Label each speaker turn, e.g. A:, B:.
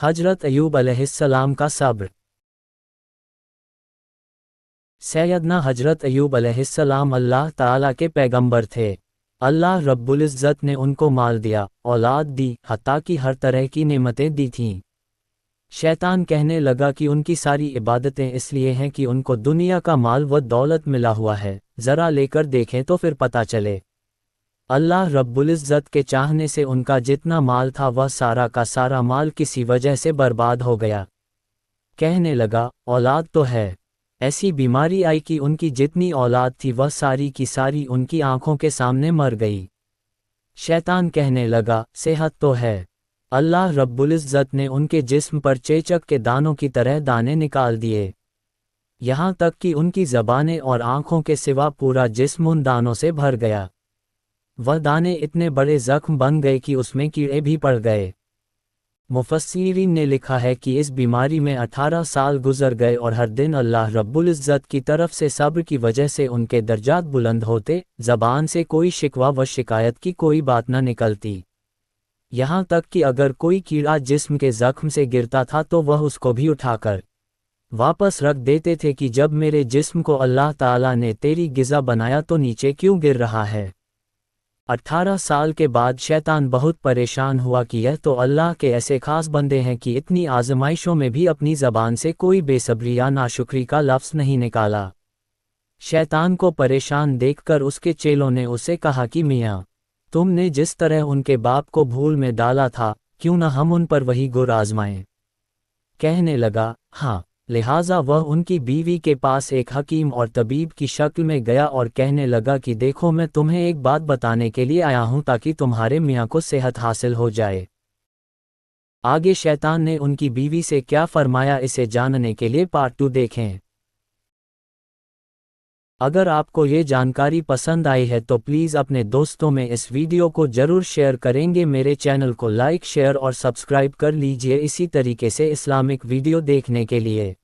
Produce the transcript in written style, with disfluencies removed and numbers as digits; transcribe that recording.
A: हजरत अय्यूब अलैहिस्सलाम का सब्र। सैयदना हजरत अय्यूब अलैहिस्सलाम अल्लाह ताला के पैगंबर थे। अल्लाह रब्बुल इज़्ज़त ने उनको माल दिया, औलाद दी, हत्ता कि हर तरह की नेमतें दी थीं। शैतान कहने लगा कि उनकी सारी इबादतें इसलिए हैं कि उनको दुनिया का माल व दौलत मिला हुआ है, ज़रा लेकर देखें तो फिर पता चले। अल्लाह रब्बुल इज़्ज़त के चाहने से उनका जितना माल था वह सारा का सारा माल किसी वजह से बर्बाद हो गया। कहने लगा, औलाद तो है। ऐसी बीमारी आई कि उनकी जितनी औलाद थी वह सारी की सारी उनकी आंखों के सामने मर गई। शैतान कहने लगा, सेहत तो है। अल्लाह रब्बुल इज़्ज़त ने उनके जिस्म पर चेचक के दानों की तरह दाने निकाल दिए। यहाँ तक कि उनकी ज़बानें और आंखों के सिवा पूरा जिस्म उन दानों से भर गया। वह दाने इतने बड़े जख्म बन गए कि उसमें कीड़े भी पड़ गए। मुफस्सिरीन ने लिखा है कि इस बीमारी में 18 साल गुजर गए और हर दिन अल्लाह रब्बुल इज़्ज़त की तरफ से सब्र की वजह से उनके दर्जात बुलंद होते, ज़बान से कोई शिकवा व शिकायत की कोई बात न निकलती। यहाँ तक कि अगर कोई कीड़ा जिस्म के जख्म से गिरता था तो वह उसको भी उठाकर वापस रख देते थे कि जब मेरे जिस्म को अल्लाह ताला ने तेरी गिज़ा बनाया तो नीचे क्यों गिर रहा है। 18 साल के बाद शैतान बहुत परेशान हुआ कि यह तो अल्लाह के ऐसे खास बंदे हैं कि इतनी आजमाइशों में भी अपनी ज़बान से कोई बेसब्री या नाशुक्री का लफ्ज़ नहीं निकाला। शैतान को परेशान देखकर उसके चेलों ने उसे कहा कि मियाँ, तुमने जिस तरह उनके बाप को भूल में डाला था, क्यों न हम उन पर वही गुर आजमाएं। कहने लगा, हाँ। लिहाजा वह उनकी बीवी के पास एक हकीम और तबीब की शक्ल में गया और कहने लगा कि देखो, मैं तुम्हें एक बात बताने के लिए आया हूं ताकि तुम्हारे मियाँ को सेहत हासिल हो जाए। आगे शैतान ने उनकी बीवी से क्या फरमाया, इसे जानने के लिए पार्ट 2 देखें। अगर आपको ये जानकारी पसंद आई है तो प्लीज़ अपने दोस्तों में इस वीडियो को ज़रूर शेयर करेंगे। मेरे चैनल को लाइक, शेयर और सब्सक्राइब कर लीजिए इसी तरीके से इस्लामिक वीडियो देखने के लिए।